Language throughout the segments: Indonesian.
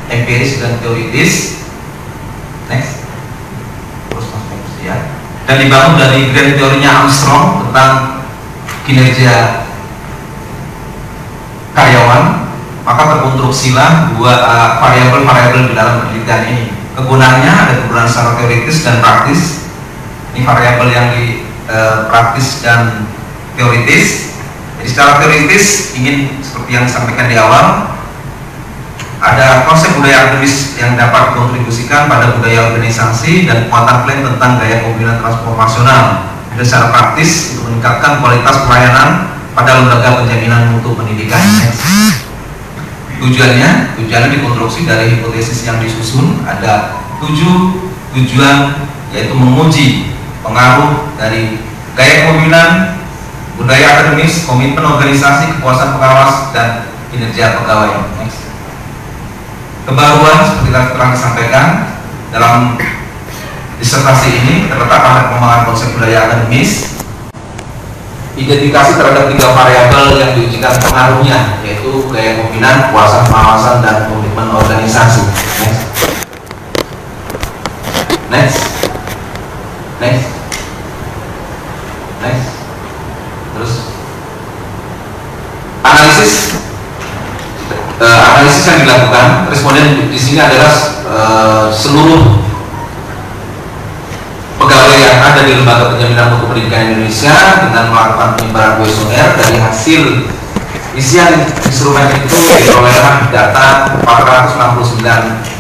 empiris dan teoritis. Next. Terus ya. Dan dibangun dari grand teorinya Armstrong tentang kinerja karyawan, maka terkonstruksilah dua variabel-variabel di dalam penelitian ini. Kegunaannya ada kegunaan secara teoritis dan praktis. Ini variabel yang di praktis dan teoritis. Jadi secara teoritis ingin seperti yang disampaikan di awal, ada konsep budaya akademis yang dapat dikontribusikan pada budaya organisasi dan kekuatan klaim tentang gaya kepemimpinan transformasional. Dan secara praktis untuk meningkatkan kualitas pelayanan pada lembaga penjaminan mutu pendidikan. Tujuannya dikonstruksi dari hipotesis yang disusun. Ada 7 tujuan, yaitu menguji pengaruh dari gaya kepemimpinan, budaya akademis, komitmen organisasi, kepuasan pengawas, dan kinerja pegawai. Next. Kebaruan seperti telah disampaikan dalam disertasi ini terletak pada pengembangan konsep budaya akademis, identifikasi terhadap 3 variabel yang diujikan pengaruhnya, yaitu gaya kepemimpinan, kepuasan pengawasan, dan komitmen organisasi. Next. Terus analisis yang dilakukan responden di sini adalah seluruh pegawai yang ada di lembaga penjaminan mutu pendidikan Indonesia dengan melakukan penyebaran kuesioner. Dari hasil isian instrumen itu diperolehlah data 469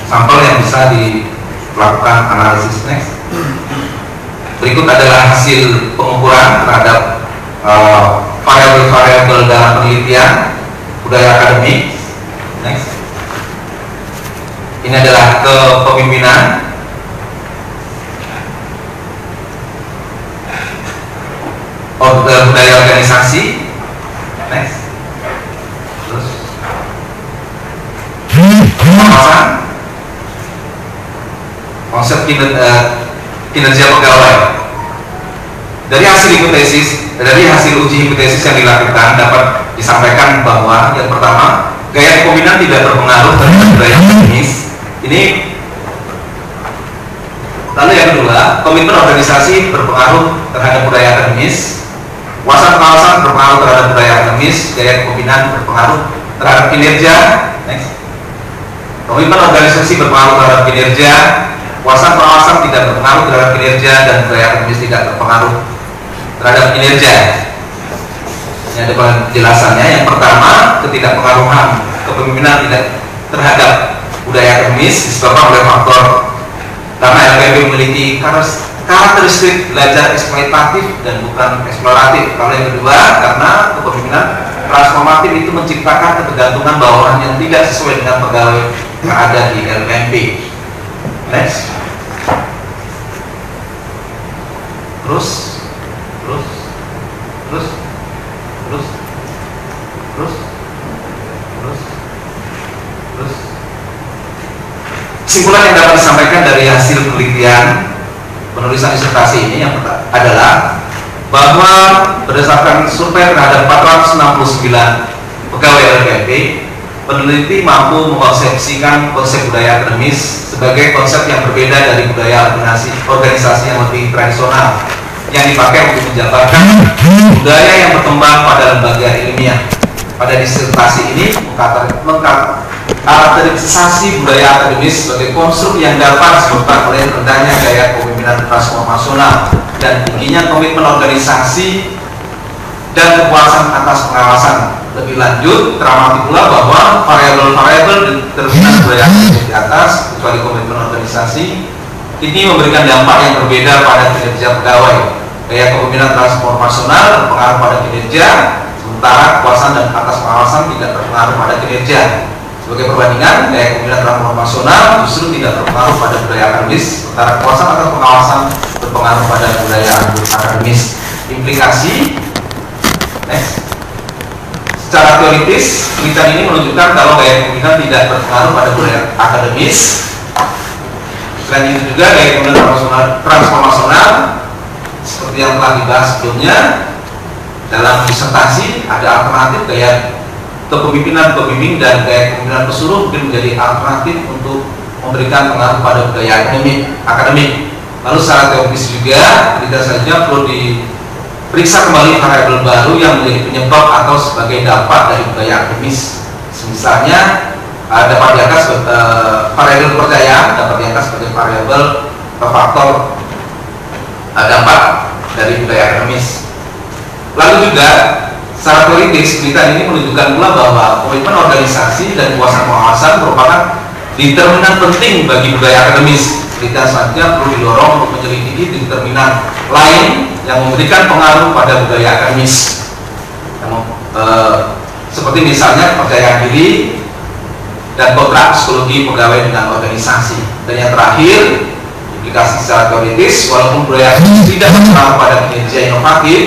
sampel yang bisa dilakukan analisis. Next. Berikut adalah hasil pengukuran terhadap variabel-variabel dalam penelitian budaya akademik. Next. Ini adalah kepemimpinan, budaya organisasi. Next. Terus pengawasan, konsep kinerja pegawai. Dari hasil uji hipotesis yang dilakukan dapat disampaikan bahwa yang pertama, gaya kepemimpinan tidak berpengaruh terhadap budaya akademis. Ini. Lalu yang kedua, komitmen organisasi berpengaruh terhadap budaya akademis. Kuasa pengawasan berpengaruh terhadap budaya akademis. Gaya kepemimpinan berpengaruh terhadap kinerja. Next. Komitmen organisasi berpengaruh terhadap kinerja. Kuasa pengawasan tidak berpengaruh terhadap kinerja, dan budaya akademis tidak berpengaruh terhadap kinerja. Ini ada penjelasannya. Yang pertama, ketidakpengaruhan kepemimpinan tidak terhadap budaya akademis disebabkan oleh faktor karena LPMP memiliki karakteristik belajar eksploitatif dan bukan eksploratif. Kalau yang kedua, karena kepemimpinan transformatif itu menciptakan ketergantungan bawahan yang tidak sesuai dengan pegawai yang ada di LPMP. Next. Terus kesimpulan yang dapat disampaikan dari hasil penelitian penulisan disertasi ini yang adalah bahwa berdasarkan survei terhadap 469 pegawai LPMP, peneliti mampu mengkonsepsikan konsep budaya akademis sebagai konsep yang berbeda dari budaya organisasi yang lebih tradisional yang dipakai untuk menjabarkan budaya yang berkembang pada lembaga ilmiah. Pada disertasi ini mengkarakterisasi budaya akademis sebagai konstruk yang dapat disebabkan oleh rendahnya gaya kepemimpinan transformasional dan tingginya komitmen organisasi dan kepuasan atas pengawasan. Lebih lanjut, teramati pula bahwa variabel-variabel determinan budaya akademis di atas, kecuali komitmen organisasi, ini memberikan dampak yang berbeda pada kinerja pegawai. Gaya kepemimpinan transformasional berpengaruh pada kinerja, sementara kepuasan dan atas pengawasan tidak berpengaruh pada kinerja. Sebagai perbandingan, gaya kepemimpinan transformasional justru tidak berpengaruh pada budaya akademis, sementara kepuasan atas pengawasan berpengaruh pada budaya akademis. Implikasi. Next. Secara teoritis, penelitian ini menunjukkan kalau gaya kepemimpinan tidak berpengaruh pada budaya akademis. Selain itu juga gaya kepemimpinan transformasional seperti yang telah dibahas sebelumnya dalam disertasi, ada alternatif gaya kepemimpinan pembimbing dan gaya kepemimpinan pesuruh mungkin menjadi alternatif untuk memberikan pengaruh pada budaya akademik. Lalu secara teoritis juga tidak saja perlu diperiksa kembali variabel baru yang menjadi penyebab atau sebagai dampak dari budaya akademis. Misalnya dapat diangkat sebagai variabel kepercayaan, dapat diangkat sebagai variabel faktor dampak dari budaya akademis. Lalu juga secara teoritis penelitian ini menunjukkan pula bahwa komitmen organisasi dan kuasa pengawasan merupakan determinan penting bagi budaya akademis. Penelitian selanjutnya perlu didorong untuk menyelidiki determinan lain yang memberikan pengaruh pada budaya akademis, seperti misalnya kepercayaan diri dan kontrak psikologi pegawai dengan organisasi. Dan yang terakhir, implikasi secara teoritis, walaupun budaya akademis tidak berpengaruh pada kinerja inovatif,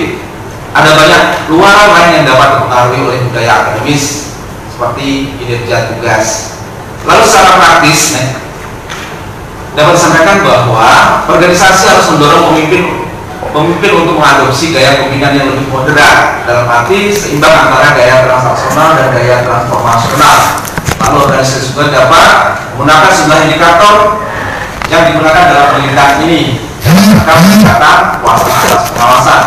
ada banyak luaran lain yang dapat dipengaruhi oleh budaya akademis, seperti kinerja tugas. Lalu secara praktis, dapat disampaikan bahwa organisasi harus mendorong pemimpin untuk mengadopsi gaya kepemimpinan yang lebih moderat, dalam arti seimbang antara gaya transaksional dan gaya transformasional. Lalu organisasi juga dapat menggunakan sejumlah indikator yang digunakan dalam penelitian ini, menggunakan pendekatan kuasa atas pengawasan.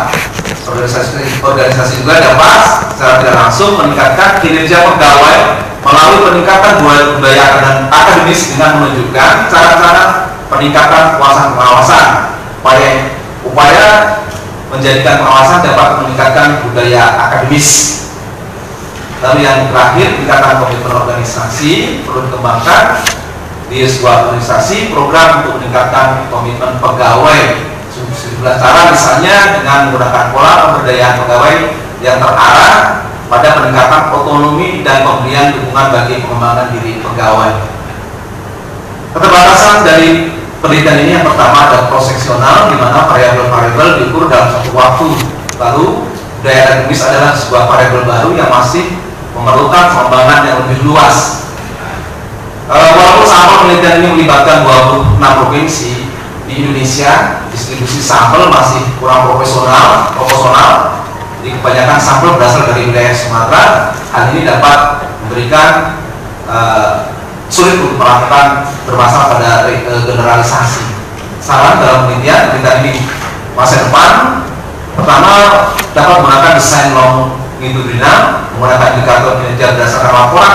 Organisasi juga dapat secara tidak langsung meningkatkan kinerja pegawai melalui peningkatan budaya akademis dengan menunjukkan cara-cara peningkatan kuasa pengawasan. Upaya menjadikan pengawasan dapat meningkatkan budaya akademis. Lalu yang terakhir, tingkatan komitmen organisasi perlu dikembangkan di sebuah organisasi. Program untuk meningkatkan komitmen pegawai sejumlah cara, misalnya dengan menggunakan pola pemberdayaan pegawai yang terarah pada peningkatan otonomi dan pemberian dukungan bagi pengembangan diri pegawai. Keterbatasan dari penelitian ini yang pertama ada proseksional, di mana variabel-variabel diukur dalam satu waktu. Lalu budaya akademis adalah sebuah variabel baru yang masih memerlukan pengembangan yang lebih luas. Walaupun sampel penelitian ini melibatkan 26 provinsi di Indonesia, distribusi sampel masih kurang proporsional. Jadi kebanyakan sampel berasal dari wilayah Sumatera. Hal ini dapat memberikan sulit untuk melakukan bermasalah pada generalisasi. Saran dalam penelitian ini masa depan, pertama dapat menggunakan desain longitudinal, menggunakan indikator kinerja berdasarkan laporan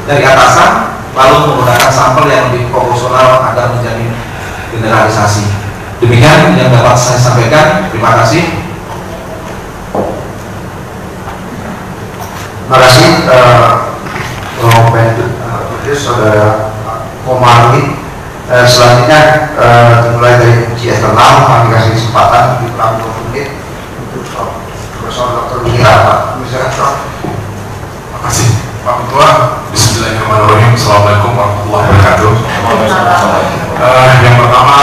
dari atasan, lalu menggunakan sampel yang lebih proporsional agar menjamin generalisasi. Demikian yang dapat saya sampaikan. Terima kasih. Terima kasih Saudara Komarudin. Selanjutnya dimulai dari uji eksternal, kami kasih kesempatan di kurang 20 menit untuk Profesor Dr. Wira. Terima kasih Pak Ketua. Bismillahirrahmanirrahim. Assalamualaikum warahmatullahi wabarakatuh. Yang pertama,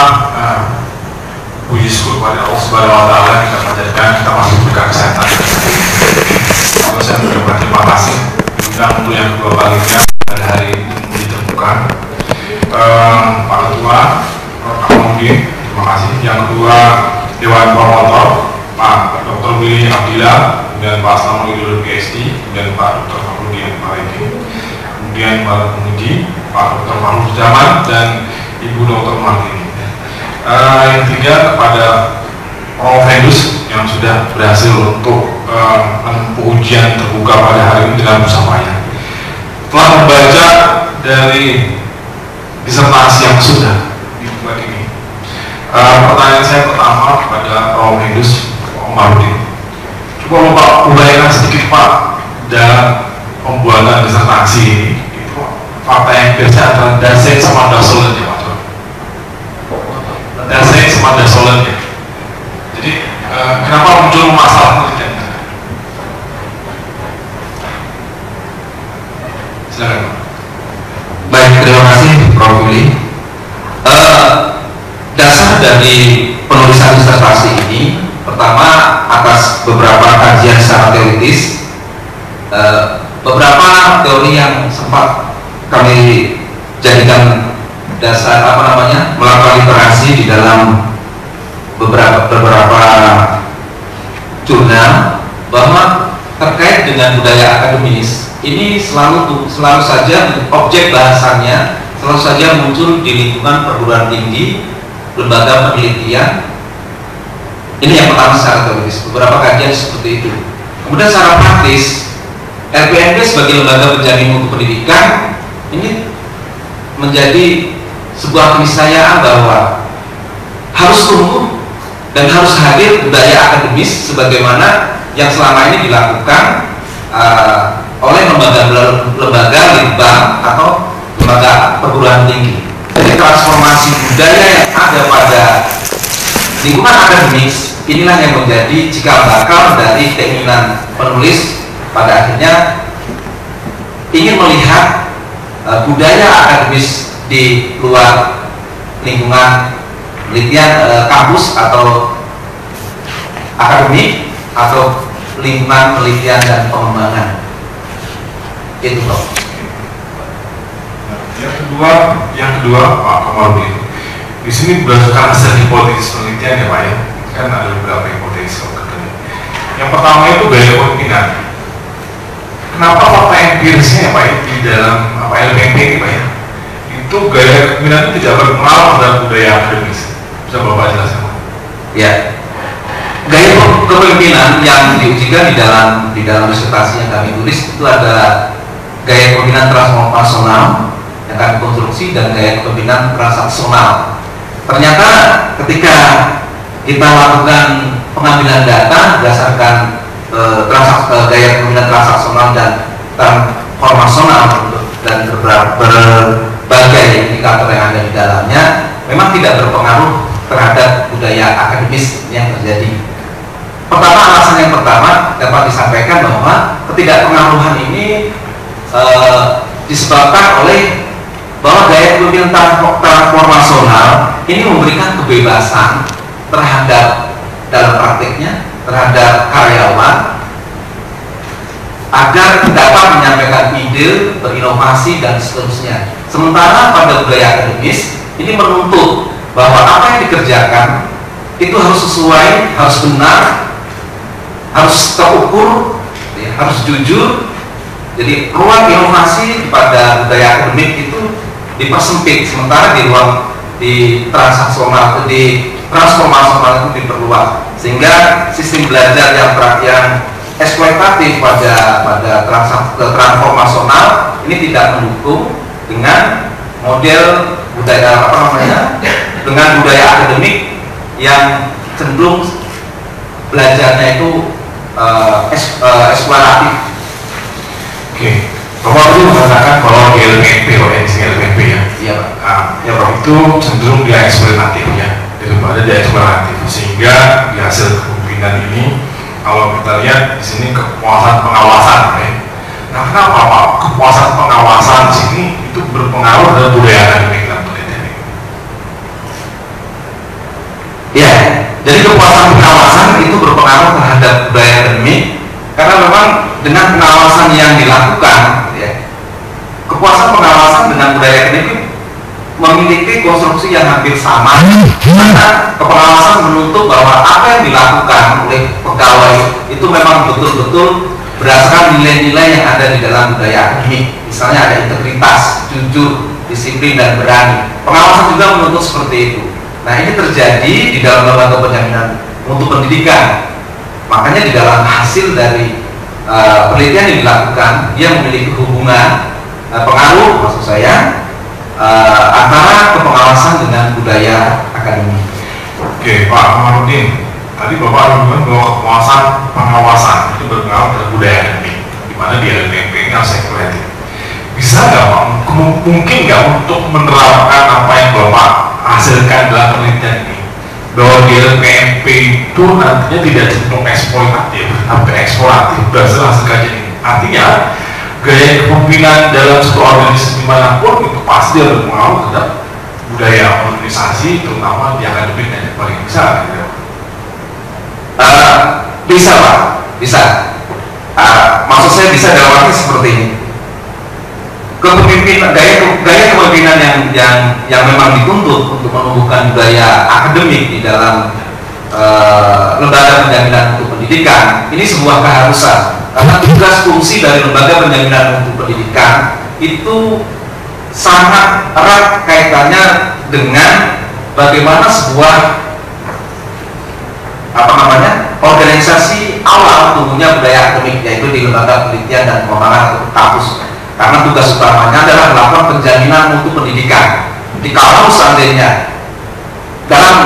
puji syukur kepada Allah Subhanahu wa Ta'ala yang kita panjatkan kita masih diberikan kesehatan. Lalu saya berterima kasih diundang untuk yang kedua kalinya pada hari ini ditemukan. Pak Ketua, Pak Mudi, terima kasih. Yang kedua, Dewan Promotor Pak Dr. Willy Abdillah, kemudian Pak Aslamul Idul PhD, kemudian Pak Dr. Fahrudin Mariki, kemudian Pak Mudi, Pak Dr. Mahmud Zaman, dan Ibu Dr. Martini. Yang ketiga, kepada Profendus yang sudah berhasil untuk menempuh ujian terbuka pada hari ini dengan bersamanya. Telah membaca dari disertasi yang sudah dibuat ini. Pertanyaan saya pertama kepada Profendus Martini. Coba Bapak uraikan sedikit Pak dalam pembuatan disertasi ini. Itu fakta yang biasa adalah dasar sama dasolen ya Pak. Dasar sama dasolen ya. Jadi kenapa muncul masalah penelitian? Silakan. Baik, terima kasih Prof. Willy. Dasar dari penulisan disertasi ini pertama atas beberapa kajian secara teoritis, beberapa teori yang sempat kami jadikan dasar melakukan literasi di dalam beberapa jurnal, bahwa terkait dengan budaya akademis ini selalu saja objek bahasannya selalu saja muncul di lingkungan perguruan tinggi, lembaga penelitian. Ini yang pertama secara teoris, beberapa kajian seperti itu. Kemudian secara praktis, LPMP sebagai lembaga penjamin mutu pendidikan ini menjadi sebuah keniscayaan bahwa harus tumbuh dan harus hadir budaya akademis sebagaimana yang selama ini dilakukan oleh lembaga litbang atau lembaga perguruan tinggi. Jadi transformasi budaya yang ada pada lingkungan akademis inilah yang menjadi cikal bakal dari keinginan penulis pada akhirnya ingin melihat budaya akademis di luar lingkungan penelitian kampus atau akademik atau lingkungan penelitian dan pengembangan. Itu Prof. Yang kedua Pak Komarudin, di sini berdasarkan hasil hipotesis penelitian ya Pak ya, kan ada beberapa hipotesis. Yang pertama itu gaya kepemimpinan. Kenapa fakta empirisnya ya Pak ya, di dalam LPMP ini Pak ya, itu gaya kepemimpinan itu tidak berpengaruh terhadap budaya akademis? Bisa Bapak jelaskan? Ya. Gaya kepemimpinan yang diujikan di dalam disertasi yang kami tulis itu ada gaya kepemimpinan transformasional yang kami konstruksi dan gaya kepemimpinan transaksional. Ternyata ketika kita lakukan pengambilan data berdasarkan gaya kepemimpinan transaksional dan transformasional dan berbagai indikator yang ada di dalamnya memang tidak berpengaruh terhadap budaya akademis yang terjadi. Pertama, alasan yang pertama dapat disampaikan bahwa ketidakpengaruhan ini disebabkan oleh bahwa gaya kepemimpinan transformasional ini memberikan kebebasan terhadap dalam praktiknya terhadap karyawan agar dapat menyampaikan ide, berinovasi dan seterusnya. Sementara pada budaya akademis ini menuntut bahwa apa yang dikerjakan itu harus sesuai, harus benar, harus terukur, ya, harus jujur. Jadi ruang inovasi pada budaya akademik itu dipersempit, sementara di transaksional, di transformasional itu diperluas, sehingga sistem belajar yang eksploitatif pada transformasional ini tidak mendukung dengan model budaya dengan budaya akademik yang cenderung belajarnya itu eksploratif. Oke, Bapak itu mengatakan bahwa LPMP, LPMP ya, iya Pak. Ya Pak, itu cenderung dia eksploratif ya, daripada dia eksploratif, sehingga di hasil kepemimpinan ini kalau kita lihat di sini kepuasan pengawasan, ya. Nah kenapa Pak kepuasan pengawasan di sini itu berpengaruh dengan budaya akademik dan penelitian ini? Ya, jadi kepuasan pengawasan itu berpengaruh terhadap budaya akademik karena memang dengan pengawasan yang dilakukan, ya, kepuasan pengawasan dengan budaya akademik memiliki konstruksi yang hampir sama karena pengawasan menuntut bahwa apa yang dilakukan oleh pegawai itu memang betul-betul berdasarkan nilai-nilai yang ada di dalam budaya akademik. Misalnya ada integritas, jujur, disiplin dan berani. Pengawasan juga menuntut seperti itu. Nah ini terjadi di dalam lembaga penjaminan mutu pendidikan. Makanya di dalam hasil dari penelitian yang dilakukan, dia memiliki hubungan pengaruh maksud saya antara kepengawasan dengan budaya akademik. Oke Pak Komarudin, tadi Bapak bilang bahwa kepuasan pengawasan itu berpengaruh terhadap budaya akademik, di mana di LPMP ini harus eksploratif. Bisa nggak Pak, mungkin nggak untuk menerapkan apa yang Bapak hasilkan dalam penelitian ini, bahwa di LPMP itu nantinya tidak cenderung eksploitatif, tapi eksploratif berdasarkan hasil kajian ini. Artinya gaya kepemimpinan dalam suatu organisasi dimanapun itu pasti berpengaruh terhadap budaya organisasi, terutama di akademik dan yang paling besar. Gitu. Bisa Pak, bisa. Maksud saya bisa dalam arti seperti ini. Kepemimpinan, gaya kepemimpinan yang memang dituntut untuk menumbuhkan budaya akademik di dalam lembaga penjaminan mutu pendidikan ini sebuah keharusan. karena tugas fungsi dari lembaga penjaminan mutu pendidikan itu sangat erat kaitannya dengan bagaimana sebuah organisasi awal tumbuhnya budaya akademik, yaitu di lembaga penelitian dan pengembangan atau kampus, karena tugas utamanya adalah melakukan penjaminan mutu pendidikan. Jadi kalau seandainya dalam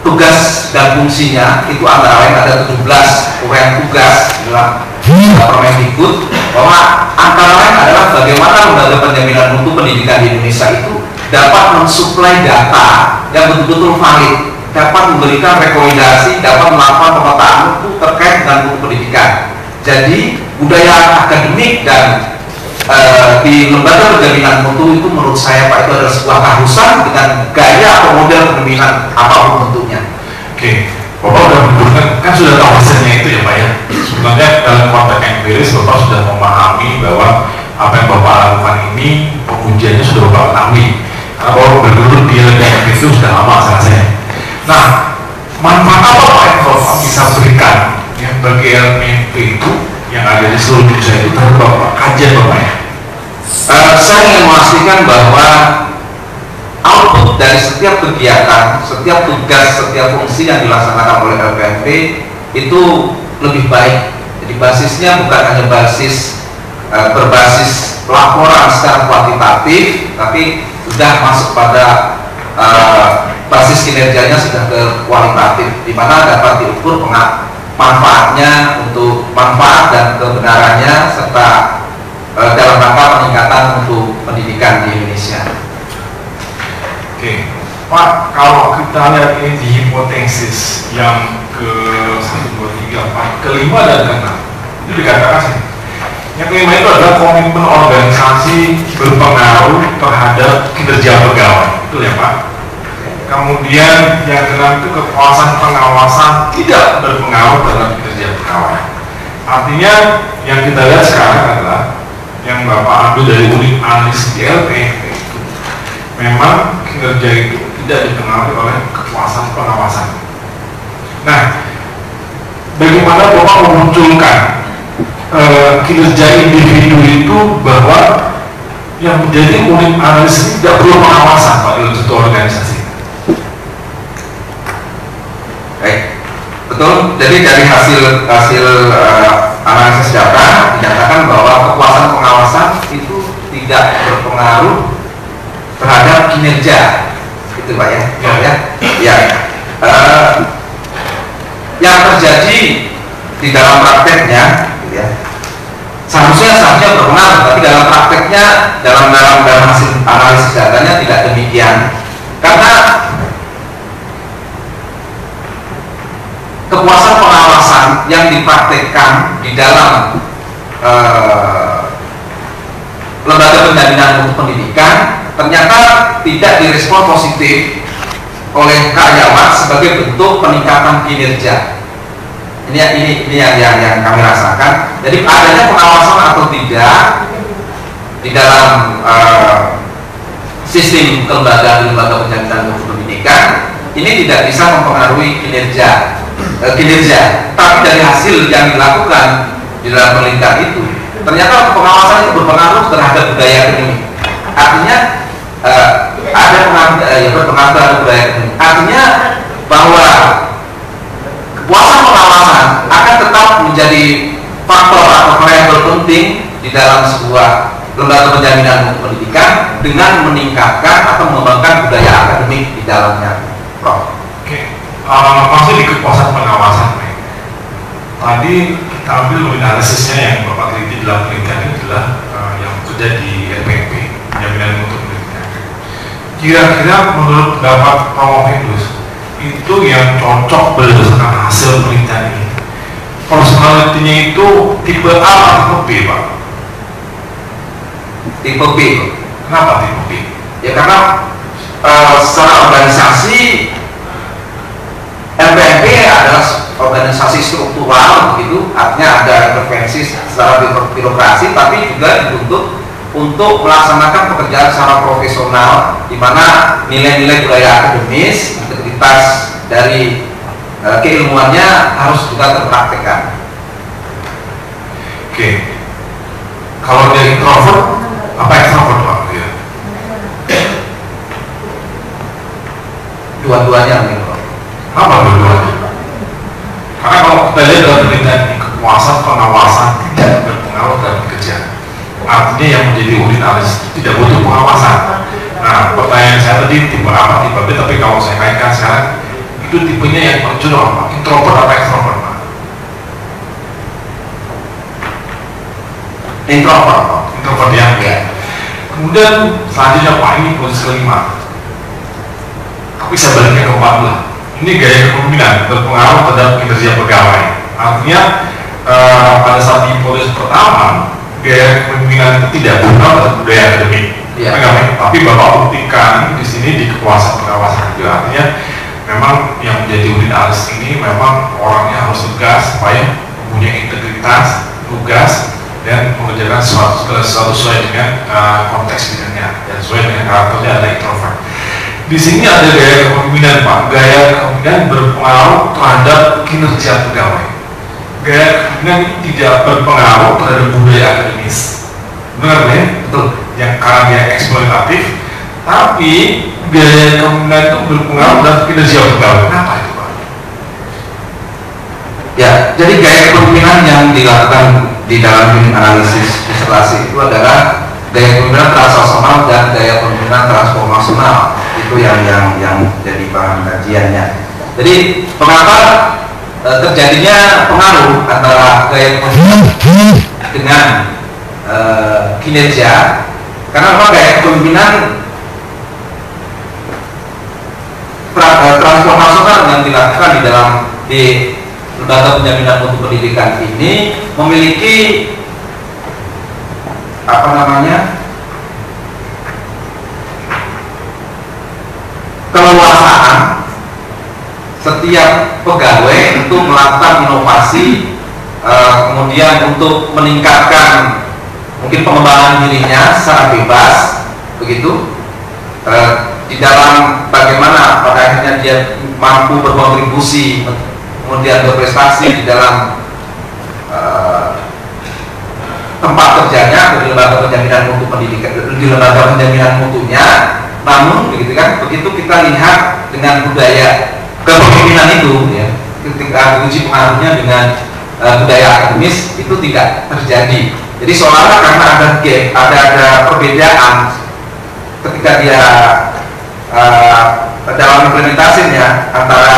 tugas dan fungsinya itu antara lain ada 17 uraian tugas dalam Permendikbud, bahwa antara lain adalah bagaimana lembaga penjaminan mutu pendidikan di Indonesia itu dapat mensuplai data yang betul-betul valid, dapat memberikan rekomendasi, dapat melakukan pemetaan mutu terkait dengan mutu pendidikan. Jadi budaya akademik dan di lembaga penjaminan mutu itu menurut saya Pak itu adalah sebuah keharusan dengan gaya atau model kepemimpinan apapun bentuknya. Oke, Bapak sudah menyebutkan, kan sudah tahu hasilnya itu ya Pak ya. Sebenarnya dalam konteks empiris Bapak sudah memahami bahwa apa yang Bapak lakukan ini pengujiannya sudah Bapak ketahui, karena Bapak bergelut di lembaga itu sudah lama saya. Nah, manfaat apa Pak yang Bapak bisa berikan ya, bagi LPMP itu yang ada di seluruh Indonesia itu terhadap Bapak, kajian Bapak ya? Saya ingin memastikan bahwa output dari setiap kegiatan, setiap tugas, setiap fungsi yang dilaksanakan oleh LPMP itu lebih baik. Jadi basisnya bukan hanya berbasis laporan secara kuantitatif, tapi sudah masuk pada basis kinerjanya sudah ke kualitatif, di mana dapat diukur manfaatnya untuk manfaat dan kebenarannya serta dalam rangka peningkatan untuk pendidikan di Indonesia. Oke, Pak, kalau kita lihat ini di hipotesis yang ke 1, 2, 3, 4, ke-5 dan ke-6 itu dikatakan sih, yang ke-5 itu adalah komitmen organisasi berpengaruh terhadap kinerja pegawai, betul ya Pak? Kemudian yang ke-6 itu kekuasaan pengawasan tidak berpengaruh terhadap kinerja pegawai. Artinya yang kita lihat sekarang adalah yang Bapak ambil dari unit analisis di LPMP itu memang kinerja itu tidak dipengaruhi oleh kekuasaan pengawasan. Nah, bagaimana Bapak memunculkan kinerja individu itu bahwa yang menjadi unit analisis tidak perlu pengawasan Pak dalam satu organisasi? Baik, betul. Jadi dari hasil analisis data dinyatakan bahwa kekuasaan pengawasan itu tidak berpengaruh terhadap kinerja, itu Pak ya. Ya. Yang terjadi di dalam prakteknya, gitu ya, seharusnya berpengaruh, tapi dalam prakteknya dalam hasil analisis datanya tidak demikian, karena kekuasaan pengawasan yang dipraktekkan di dalam lembaga penjaminan mutu pendidikan ternyata tidak direspon positif oleh karyawan sebagai bentuk peningkatan kinerja. Ini yang kami rasakan. Jadi adanya pengawasan atau tidak di dalam sistem lembaga penjaminan mutu pendidikan ini tidak bisa mempengaruhi kinerja, tapi dari hasil yang dilakukan di dalam penelitian itu ternyata pengawasan itu berpengaruh terhadap budaya akademik. Artinya ada berpengaruh terhadap budaya akademik. Artinya bahwa kekuasaan pengawasan akan tetap menjadi faktor atau variabel penting di dalam sebuah lembaga penjaminan mutu pendidikan dengan meningkatkan atau mengembangkan budaya akademik di dalamnya, Prof. Oke, masih di kekuasaan pengawasan. Tadi kita ambil analisisnya yang Bapak teliti dalam penelitian ini adalah yang terjadi di LPMP, penjaminan mutu pendidikan. Kira-kira menurut pendapat Pak Mohidus itu yang cocok berdasarkan hasil penelitian ini, personality-nya itu tipe A atau tipe B, Pak? Tipe B. Kenapa tipe B? Ya karena secara organisasi LPMP adalah organisasi struktural begitu, artinya ada intervensi secara birokrasi, tapi juga dituntut untuk melaksanakan pekerjaan secara profesional, di mana nilai-nilai budaya akademis, integritas dari keilmuannya harus juga terpraktekkan. Oke. Kalau dia introvert, apa extrovert Pak? Ya. Dua-duanya nih Pak. Apa dua-duanya? Karena kalau kita lihat dalam penelitian ini, kepuasan pengawasan tidak berpengaruh dalam kerja. Artinya yang menjadi originalis tidak butuh pengawasan. Nah, pertanyaan saya tadi tipe apa, tipe B, tapi kalau saya kaitkan sekarang, itu tipenya yang muncul apa? Introvert apa extrovert Pak? Introvert. Introvert ya. Kemudian selanjutnya Pak, ini posisi kelima. Tapi saya baliknya ke 14. Ini gaya kepemimpinan berpengaruh terhadap kinerja pegawai. Artinya pada saat di posisi pertama, gaya kepemimpinan itu tidak berpengaruh terhadap budaya akademik. Ya. Tapi Bapak buktikan di sini di kepuasan pengawasan juga. Artinya memang yang menjadi originalis ini memang orangnya harus tegas supaya mempunyai integritas, tugas, dan mengerjakan sesuatu sesuai dengan konteks bidangnya dan sesuai dengan karakternya adalah introvert. Di sini ada gaya kepemimpinan Pak. Gaya kepemimpinan berpengaruh terhadap kinerja pegawai. Gaya kepemimpinan ini tidak berpengaruh terhadap budaya akademis. Benar ya? Betul. Yang karena dia eksploitatif, tapi gaya kepemimpinan itu berpengaruh terhadap kinerja pegawai. Kenapa itu Pak? Ya, jadi gaya kepemimpinan yang dilakukan di dalam unit analisis disertasi itu adalah gaya kepemimpinan transaksional dan gaya kepemimpinan transformasional. Itu yang jadi bahan kajiannya. Jadi mengapa terjadinya pengaruh antara gaya kepemimpinan dengan kinerja? Karena memang gaya kepemimpinan transformasional yang dilakukan di lembaga penjaminan mutu pendidikan ini memiliki keleluasaan setiap pegawai untuk melakukan inovasi, kemudian untuk meningkatkan mungkin pengembangan dirinya secara bebas, begitu, di dalam bagaimana pada akhirnya dia mampu berkontribusi, kemudian berprestasi di dalam tempat kerjanya, di lembaga penjaminan mutu pendidikan, di lembaga penjaminan mutunya. Namun begitu kan, begitu kita lihat dengan budaya kepemimpinan itu, ya, ketika diuji pengaruhnya dengan budaya akademis itu tidak terjadi. Jadi seolah-olah karena ada gap, ada perbedaan ketika dia dalam implementasinya antara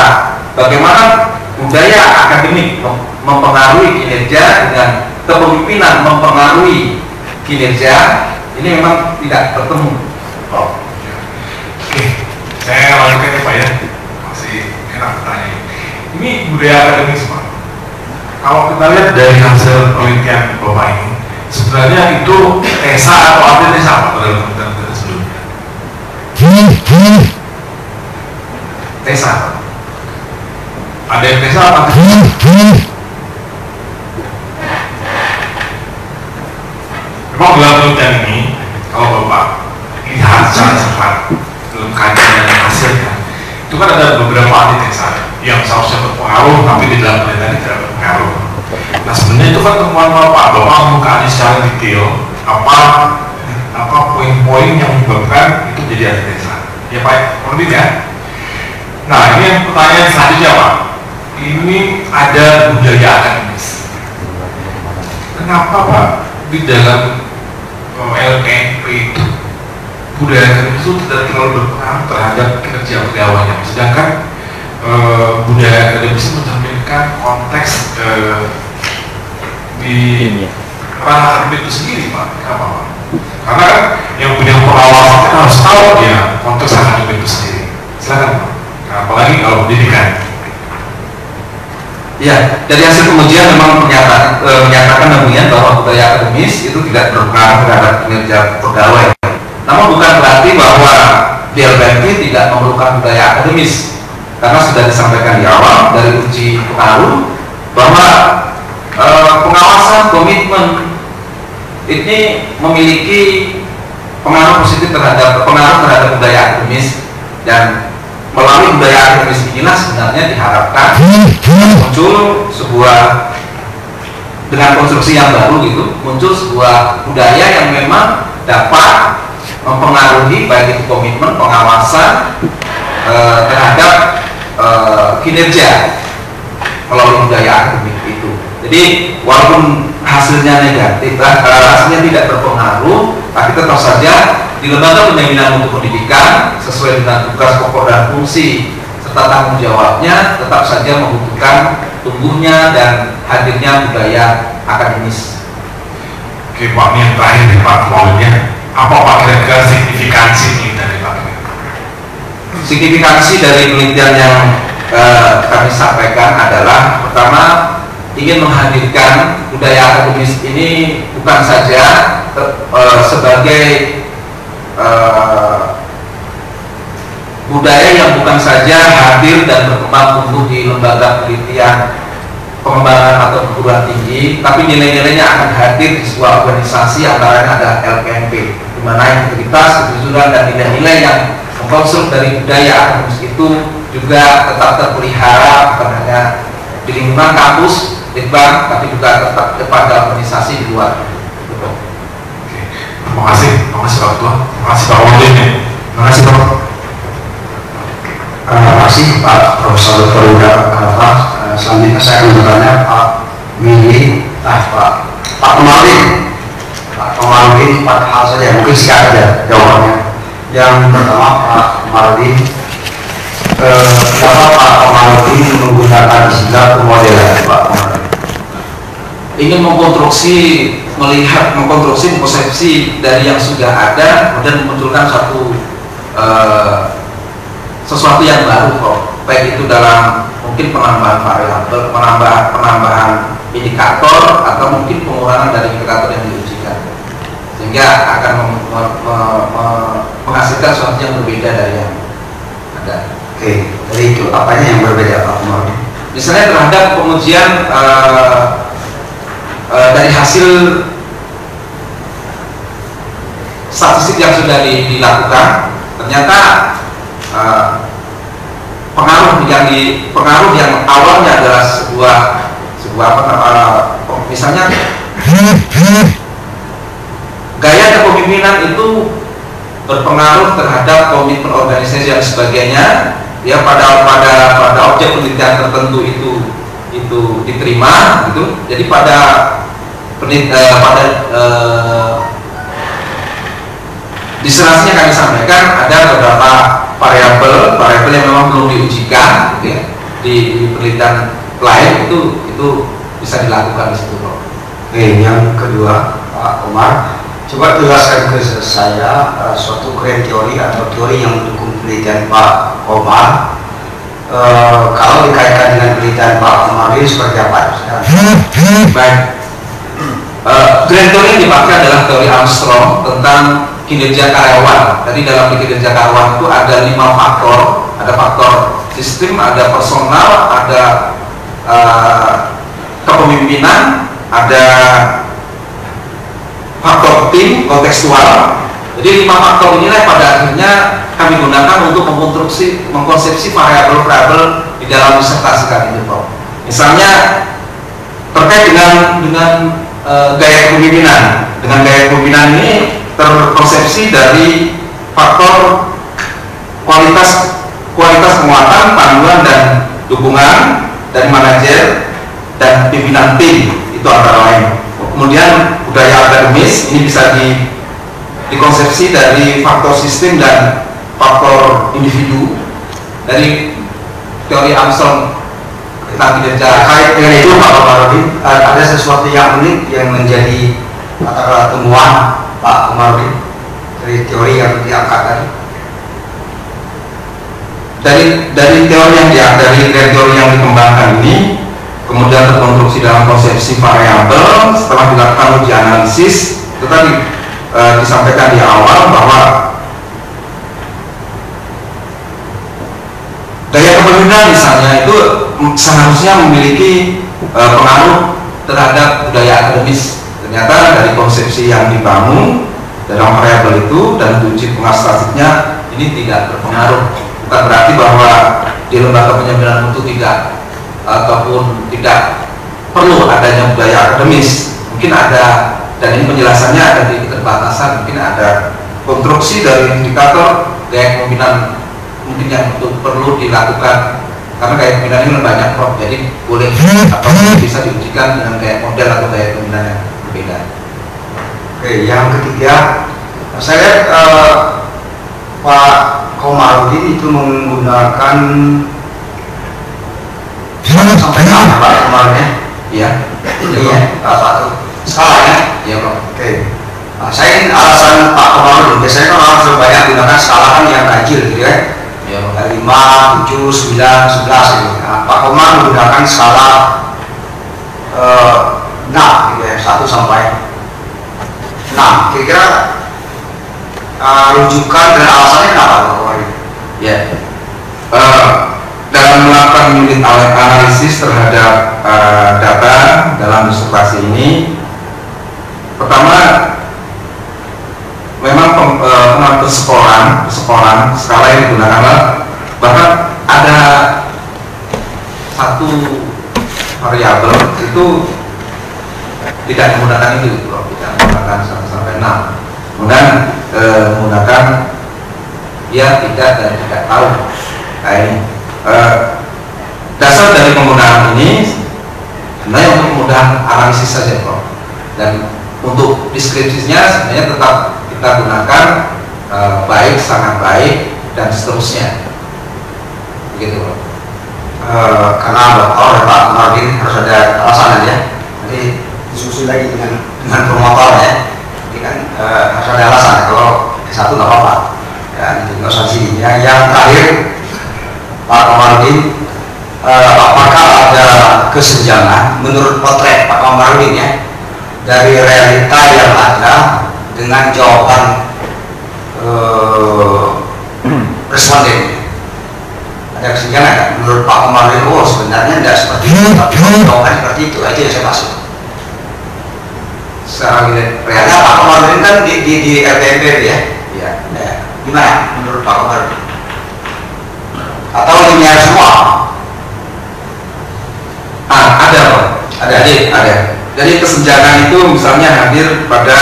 bagaimana budaya akademik mempengaruhi kinerja dengan kepemimpinan mempengaruhi kinerja, ini memang tidak bertemu. Oke, saya lanjutkan ya Pak ya, masih enak bertanya. Ini budaya akademis Pak. Kalau kita lihat dari hasil penelitian Bapak ini, sebenarnya itu TESA atau antitesa Pak dalam penelitian sebelumnya? TESA. Ada yang TESA apa? Memang dalam penelitian ini, kalau Bapak lihat secara cepat dalam kajian dan hasilnya, itu kan ada beberapa antitesa yang seharusnya berpengaruh, tapi di dalam penelitian tidak berpengaruh. Nah sebenarnya itu kan temuan Bapak membuka secara detail apa poin-poin yang menyebabkan itu jadi antitesa. Ya Pak, mengerti ya? Nah ini yang pertanyaan selanjutnya Pak. Ini ada budaya akademis. Kenapa Pak di dalam LKMP itu budaya akademis itu tidak terlalu berpengaruh terhadap kinerja pegawainya, sedangkan budaya akademis mencerminkan konteks di ranah akademik itu sendiri Pak. Kenapa Pak? Karena kan yang punya pengawasan kita harus tahu ya konteks akademik itu sendiri. Silakan Pak. Nah, apalagi kalau pendidikan. Ya, dari hasil pengujian memang menyatakan demikian bahwa budaya akademis itu tidak berpengaruh terhadap kinerja pegawai. Namun bukan berarti bahwa DLBMP tidak memerlukan budaya akademis, karena sudah disampaikan di awal dari uji pengaruh bahwa pengawasan komitmen ini memiliki pengaruh positif terhadap budaya akademis, dan melalui budaya akademis inilah sebenarnya diharapkan muncul sebuah dengan konstruksi yang baru gitu muncul sebuah budaya yang memang dapat mempengaruhi baik itu komitmen pengawasan terhadap kinerja melalui budaya akademik itu. Jadi walaupun hasilnya negatif, hasilnya tidak berpengaruh, tapi tetap saja di lembaga penjaminan mutu pendidikan sesuai dengan tugas pokok dan fungsi serta tanggung jawabnya tetap saja membutuhkan tumbuhnya dan hadirnya budaya akademis. Oke Pak, ini yang terakhir nih Pak, maunya apa Pak kira-kira signifikansi ini dari Pak? Signifikansi dari penelitian yang kami sampaikan adalah pertama ingin menghadirkan budaya akademis ini bukan saja sebagai budaya yang bukan saja hadir dan berkembang tumbuh di lembaga penelitian pengembangan atau perguruan tinggi, tapi nilai-nilainya akan hadir di sebuah organisasi, antaranya ada LPNP, di mana integritas, kejujuran dan nilai-nilai yang mengkonstruk dari budaya akademis itu juga tetap terpelihara bukan hanya di lingkungan kampus, litbang, tapi juga tetap kepada organisasi di luar. Oke, terima kasih Pak Ketua, terima kasih Pak Wadid, terima kasih Pak. Terima kasih Pak Profesor Dr. Uda Kalfa. Selanjutnya saya akan bertanya Pak Willy, Pak Komarudin. Pak Komarudin 4 hal saja, mungkin singkat saja jawabannya. Yang pertama Pak Komarudin, kenapa Pak Komarudin menggunakan istilah pemodelan Pak Komarudin? Ingin mengkonstruksi konsepsi dari yang sudah ada, kemudian memunculkan sesuatu yang baru kok, baik itu dalam mungkin penambahan variabel, penambahan indikator atau mungkin pengurangan dari indikator yang diujikan, sehingga akan menghasilkan sesuatu yang berbeda dari yang ada. Oke, dari itu apanya yang berbeda Pak Komarudin? Misalnya terhadap pengujian dari hasil statistik yang sudah dilakukan, ternyata pengaruh yang awalnya adalah sebuah misalnya gaya kepemimpinan itu berpengaruh terhadap komitmen organisasi dan sebagainya, ya pada objek penelitian tertentu itu diterima gitu. Jadi pada diserasinya kami sampaikan ada beberapa variabel yang memang belum diujikan gitu ya, di penelitian lain itu bisa dilakukan di situ. Oke, yang kedua Pak Komar, coba jelaskan ke saya suatu grand teori atau teori yang mendukung penelitian Pak Komar. Kalau dikaitkan dengan penelitian Pak Komar ini seperti apa? Baik, grand teori yang dipakai adalah teori Armstrong tentang kinerja karyawan. Jadi dalam kinerja karyawan itu ada 5 faktor, ada faktor sistem, ada personal, ada kepemimpinan, ada faktor tim, kontekstual. Jadi 5 faktor inilah pada akhirnya kami gunakan untuk mengkonsepsi variabel-variabel di dalam disertasi kami itu. Misalnya terkait dengan gaya kepemimpinan. Dengan gaya kepemimpinan ini terkonsepsi dari faktor kualitas penguatan, panduan dan dukungan dari manajer dan pimpinan tim, itu antara lain. Kemudian budaya akademis ini bisa dikonsepsi dari faktor sistem dan faktor individu. Dari teori Armstrong tentang kinerja. Terkait dengan itu Pak Komarudin, ada sesuatu yang unik yang menjadi katakanlah temuan Pak Komarudin dari teori yang diangkat tadi? Dari teori yang dikembangkan ini kemudian terkonstruksi dalam konsepsi variabel. Setelah dilakukan uji analisis, itu tadi disampaikan di awal bahwa gaya kepemimpinan misalnya itu seharusnya memiliki pengaruh terhadap budaya akademis. Ternyata dari konsepsi yang dibangun dalam variabel itu dan uji pengastatiknya ini tidak berpengaruh. Bukan berarti bahwa di lembaga penjaminan mutu tidak ataupun tidak perlu adanya budaya akademis. Mungkin ada, dan ini penjelasannya ada di keterbatasan, mungkin ada konstruksi dari indikator gaya kepemimpinan mungkin yang perlu dilakukan, karena gaya kepemimpinan ini banyak Prof, jadi boleh atau bisa diujikan dengan gaya model atau gaya kepemimpinan yang berbeda. Oke, yang ketiga, saya lihat Pak Komarudin itu menggunakan sampai mana Pak Komarudin? Iya, Iya, satu skala ya. iya Prof. Oke. Nah, saya ingin alasan Pak Komarudin, biasanya kan orang sudah banyak menggunakan skala kan yang ganjil gitu ya. Iya, 5, 7, 9, 11 gitu. Nah, Pak Komar menggunakan skala 6 gitu ya, 1 sampai 6. Kira-kira rujukan dan alasannya kenapa Pak Komar? Ya, dalam melakukan unit analisis terhadap data dalam disertasi ini, pertama memang persekoran skala yang digunakan, bahkan ada satu variabel itu tidak menggunakan itu, tidak menggunakan 1 sampai 6, kemudian menggunakan ya tidak dan tidak tahu. Nah, ini dasar dari penggunaan ini sebenarnya untuk kemudahan analisis saja Prof, dan untuk deskripsinya sebenarnya tetap kita gunakan baik, sangat baik, dan seterusnya begitu Prof. Karena dokter Pak Komarudin harus ada alasan ya, nanti diskusi lagi dengan promotor ya. Ini kan harus ada alasan, kalau satu nggak apa-apa ya, itu nggak usah sini. Yang terakhir Pak Komarudin, apakah ada kesenjangan menurut potret Pak Komarudin ya dari realita yang ada dengan jawaban responden? Ada kesenjangan kan? Menurut Pak Komarudin, oh sebenarnya tidak seperti itu, tapi jawabannya seperti itu, aja yang saya maksud. Secara Karena Pak Komarudin kan di RTMP ya. ya, Gimana menurut Pak Komarudin? Atau linear semua? ada Prof. Ada. Jadi kesenjangan itu misalnya hadir pada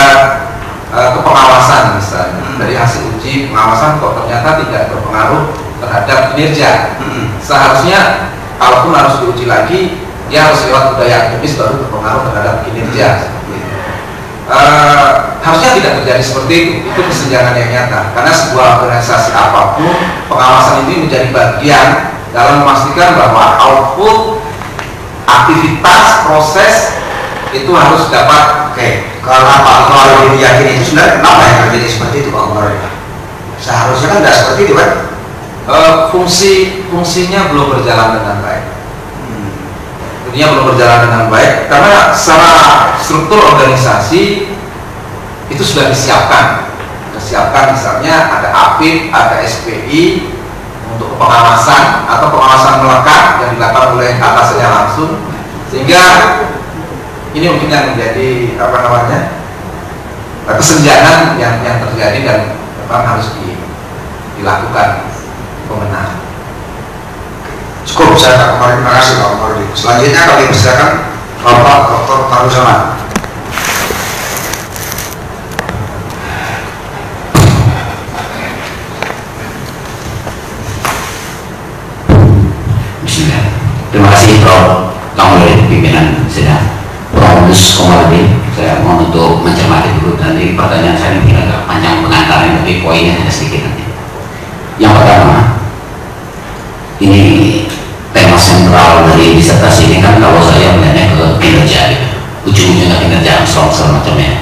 kepengawasan misalnya. Dari hasil uji pengawasan kok ternyata tidak berpengaruh terhadap kinerja. Seharusnya kalaupun harus diuji lagi, dia harus lewat budaya akademis baru berpengaruh terhadap kinerja. Harusnya tidak terjadi seperti itu kesenjangan yang nyata, karena sebuah organisasi apapun pengawasan ini menjadi bagian dalam memastikan bahwa output aktivitas proses itu harus dapat. Oke, karena Pak Komarudin yakin itu sebenarnya kenapa yang terjadi seperti itu Pak Komarudin? Seharusnya kan tidak seperti itu kan? Fungsinya belum berjalan dengan baik. Fungsinya belum berjalan dengan baik karena secara struktur organisasi itu sudah disiapkan. Misalnya ada APIP, ada SPI untuk pengawasan atau pengawasan melekat yang dilakukan oleh atasnya langsung, sehingga ini mungkin yang menjadi kesenjangan yang terjadi dan memang harus dilakukan pembenahan. Cukup, saya Pak Komarudin, terima kasih Pak Komarudin. Selanjutnya kami persilakan Bapak Dr. Taruzaman. Bismillah. Terima kasih Prof. Komarudin, pimpinan sidang. Prof. Komarudin, saya mohon untuk mencermati dulu, nanti pertanyaan saya mungkin agak panjang pengantarnya, tapi poinnya hanya sedikit nanti. Yang pertama, ini tema sentral dari disertasi ini kan kalau saya melihatnya ke kinerja gitu. Ujung-ujungnya kinerja Armstrong segala macamnya.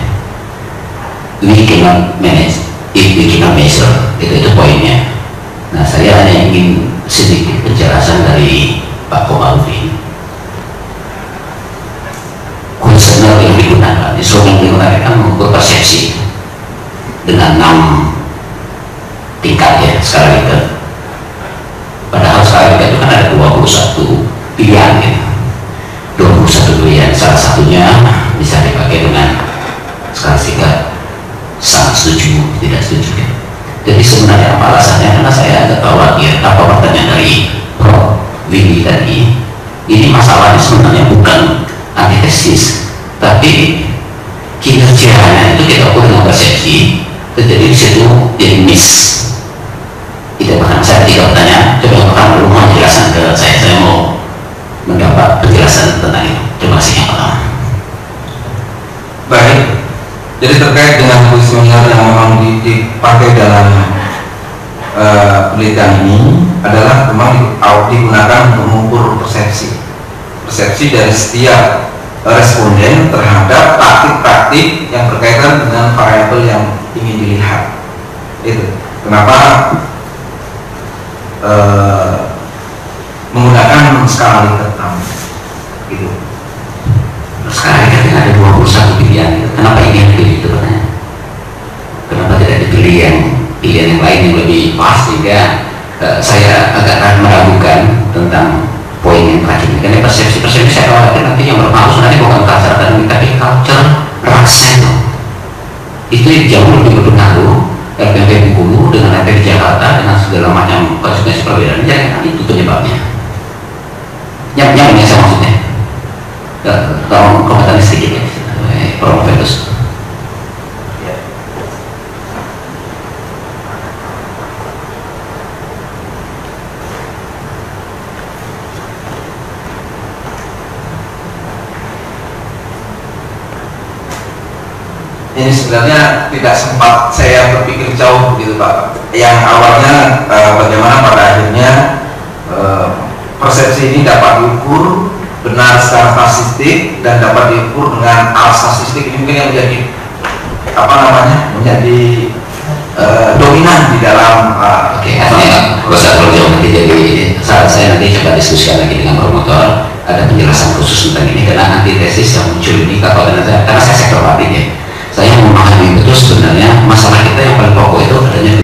We cannot manage if we cannot measure, itu poinnya. Nah, saya hanya ingin sedikit penjelasan dari Pak Komarudin. Kuesioner yang digunakan, instrumen yang digunakan kan mengukur persepsi dengan 6 tingkat ya, skala Likert. Padahal skala Likert itu kan ada 21 pilihan gitu. 21 pilihan, salah satunya bisa dipakai dengan skala Likert, sangat setuju, tidak setuju gitu. Jadi sebenarnya apa alasannya? Karena saya agak khawatir apa pertanyaan dari Prof. Willy tadi, ini masalahnya sebenarnya bukan antitesis, tapi kinerjanya itu kita ukur dengan persepsi, jadi di situ jadi miss. Itu pertanyaan saya. Tiga pertanyaan, coba kamu dulu mau jelaskan ke saya mau mendapat penjelasan tentang itu. Terima kasih yang pertama. Baik, jadi terkait dengan kuesioner yang memang dipakai dalam penelitian ini adalah memang digunakan untuk mengukur persepsi dari setiap responden terhadap praktik-praktik yang berkaitan dengan variabel yang ingin dilihat. Itu kenapa menggunakan skala Likert gitu. Sekarang kan ada 21 pilihan, kenapa ini yang dipilih itu katanya? Kenapa tidak dipilih yang pilihan yang lain yang lebih pas, sehingga saya agak meragukan tentang poin yang terakhir. Karena persepsi saya khawatir nanti yang berpengaruh sebenarnya bukan culture akademik, tapi culture raksa itu jauh lebih berpengaruh. LPMP Bengkulu dengan LPMP Jakarta dengan segala macam konsekuensi perbedaan, jangan itu penyebabnya. Yang saya maksudnya, tolong komentarnya sedikit ya, Prof. Fergus. Ini sebenarnya tidak sempat saya berpikir jauh gitu Pak. Yang awalnya bagaimana pada akhirnya persepsi ini dapat diukur benar secara statistik dan dapat diukur dengan alat statistik. Ini mungkin yang menjadi menjadi dominan di dalam. Oke, artinya gak usah terlalu jauh nanti. Jadi saat saya nanti coba diskusikan lagi dengan promotor, ada penjelasan khusus tentang ini, karena antitesis yang muncul ini karena saya sektor publik ya. Saya memahami betul sebenarnya masalah kita yang paling pokok itu adanya